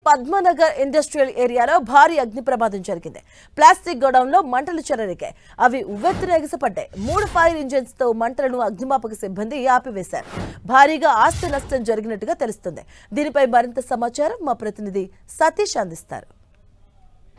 Padmanagar industrial ఏరియాలో భారీ అగ్ని ప్రమాదం జరిగింది. ప్లాస్టిక్ గోడౌన్లో మంటలు చెలరేగాయి. అవి ఉవ్వెత్తున ఎగిసిపడ్డాయి. 3 ఫైర్ ఇంజిన్స్ తో మంటలను అగ్నిమాపక సిబ్బంది ఆపివేశారు. భారీగా ఆస్తి నష్టం జరిగినట్టుగా తెలుస్తుంది. దీనిపై మరింత సమాచారం మా ప్రతినిధి సతీష్ అందిస్తారు.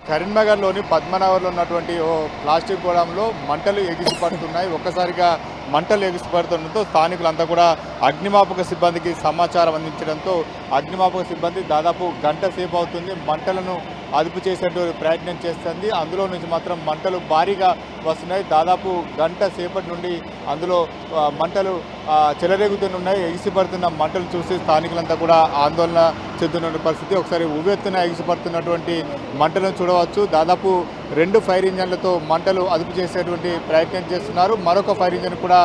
కరీంనగర్లోని పద్మనగర్లో ఉన్నటువంటి ఓ ప్లాస్టిక్ గోడౌన్లో మంటలు ఎగిసిపడుతున్నాయి. ఒక్కసారిగా మంటలు ఎగిసిపడుతుండటంతో స్థానికులంతా కూడా అగ్నిమాపక సిబ్బందికి సమాచారం అందించడంతో అగ్నిమాపక సిబ్బంది దాదాపు గంట సేపు అవుతుంది మంటలను అదుపు చేసేటువంటి ప్రయత్నం చేస్తుంది. అందులో నుంచి మాత్రం మంటలు భారీగా వస్తున్నాయి. దాదాపు గంట సేపటి నుండి అందులో మంటలు చెలరేగుతున్నాయి. ఎగిసిపడుతున్న మంటలు చూసి స్థానికులంతా కూడా ఆందోళన చెందుతున్న పరిస్థితి. ఒకసారి ఉవ్వెత్తున ఎగిసిపడుతున్నటువంటి మంటలను చూడవచ్చు. దాదాపు 2 ఫైర్ ఇంజన్లతో మంటలు అదుపు చేసేటువంటి ప్రయత్నం చేస్తున్నారు. మరొక ఫైర్ ఇంజన్ కూడా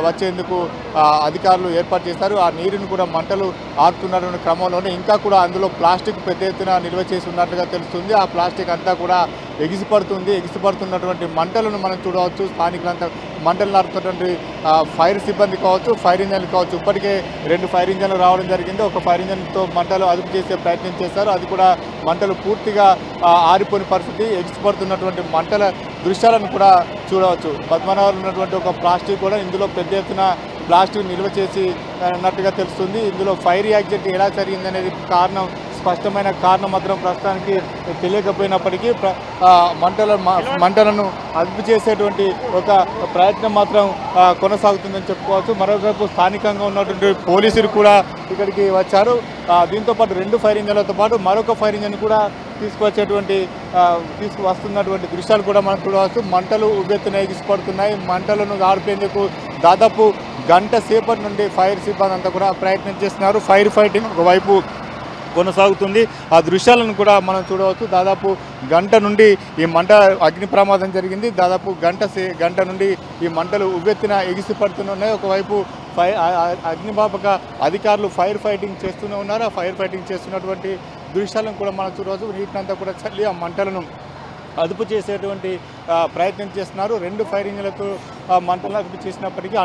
వచ్చేందుకు అధికారులు ఏర్పాటు చేశారు. ఆ నీరుని కూడా మంటలు ఆపుతున్నటువంటి క్రమంలోనే ఇంకా కూడా అందులో ప్లాస్టిక్ పెద్ద ఎత్తున నిల్వ చేసి ఉన్నట్లుగా తెలుస్తుంది. ఆ ప్లాస్టిక్ అంతా కూడా ఎగిసిపడుతున్నటువంటి మంటలను మనం చూడవచ్చు. స్థానికులంతా మంటలు నాటుతున్నటువంటి ఫైర్ సిబ్బంది కావచ్చు, ఫైర్ ఇంజన్లు కావచ్చు. ఇప్పటికే 2 ఫైర్ ఇంజన్లు రావడం జరిగింది. ఒక ఫైర్ ఇంజన్తో మంటలు అదుపు చేసే ప్రయత్నం చేశారు. అది కూడా మంటలు పూర్తిగా ఆరిపోయిన పరిస్థితి. ఎగిసిపడుతున్నటువంటి మంటల దృశ్యాలను కూడా చూడవచ్చు. పద్మనగర్లో ఉన్నటువంటి ఒక ప్లాస్టిక్ కూడా ఇందులో పెద్ద ఎత్తున ప్లాస్టిక్ నిల్వ చేసి అన్నట్టుగా తెలుస్తుంది. ఇందులో ఫైర్ యాక్సిడెంట్ ఎలా జరిగిందనేది స్పష్టమైన కారణం మాత్రం ప్రస్తుతానికి తెలియకపోయినప్పటికీ మంటలను అదుపు చేసేటువంటి ఒక ప్రయత్నం మాత్రం కొనసాగుతుందని చెప్పుకోవచ్చు. మరోవైపు స్థానికంగా ఉన్నటువంటి పోలీసులు కూడా ఇక్కడికి వచ్చారు. దీంతోపాటు 2 ఫైర్ ఇంజన్లతో పాటు మరొక ఫైర్ ఇంజన్ కూడా తీసుకువస్తున్నటువంటి దృశ్యాలు కూడా మనం చూడవచ్చు. మంటలు ఉవ్వెత్తున ఎగిసిపడుతున్నాయి. మంటలను ఆర్పేందుకు దాదాపు గంట సేపటి నుండి ఫైర్ సిబ్బంది అంతా కూడా ప్రయత్నం చేస్తున్నారు. ఫైర్ ఫైటింగ్ ఒకవైపు కొనసాగుతుంది. ఆ దృశ్యాలను కూడా మనం చూడవచ్చు. దాదాపు గంట నుండి ఈ మంట అగ్ని ప్రమాదం జరిగింది. దాదాపు గంట నుండి ఈ మంటలు ఉవ్వెత్తున ఎగిసిపడుతున్నాయి. ఒకవైపు అగ్నిమాపక అధికారులు ఫైర్ ఫైటింగ్ చేస్తూనే ఉన్నారు. ఆ ఫైర్ ఫైటింగ్ చేస్తున్నటువంటి దృశ్యాలను కూడా మనం చూడవచ్చు. నీటినంతా కూడా చల్లి ఆ మంటలను అదుపు చేసేటువంటి ప్రయత్నం చేస్తున్నారు. 2 ఫైర్ ఇంజన్లతో మంటలను అదుపు చేసినప్పటికీ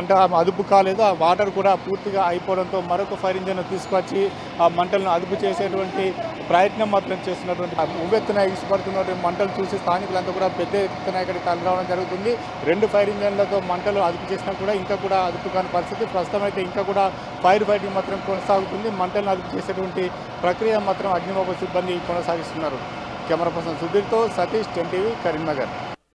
అదుపు కాలేదు. ఆ వాటర్ కూడా పూర్తిగా అయిపోవడంతో మరొక ఫైర్ ఇంజన్ తీసుకొచ్చి ఆ మంటలను అదుపు చేసేటువంటి ప్రయత్నం మాత్రం చేస్తున్నటువంటి ఉవ్వెత్తున ఎగిసిపడుతున్నటువంటి మంటలు చూసి స్థానికులంతా కూడా పెద్ద ఎత్తున ఇక్కడికి తరలిరావడం జరుగుతుంది. 2 ఫైర్ ఇంజన్లతో మంటలు అదుపు చేసినా కూడా ఇంకా కూడా అదుపు కాని పరిస్థితి. ప్రస్తుతం అయితే ఇంకా కూడా ఫైర్ ఫైటింగ్ మాత్రం కొనసాగుతుంది. మంటలను అదుపు చేసేటువంటి ప్రక్రియ మాత్రం అగ్నిమాపక సిబ్బంది కొనసాగిస్తున్నారు. కెమెరా పర్సన్ సుధీర్తో సతీష్, 10 టీవీ, కరీంనగర్.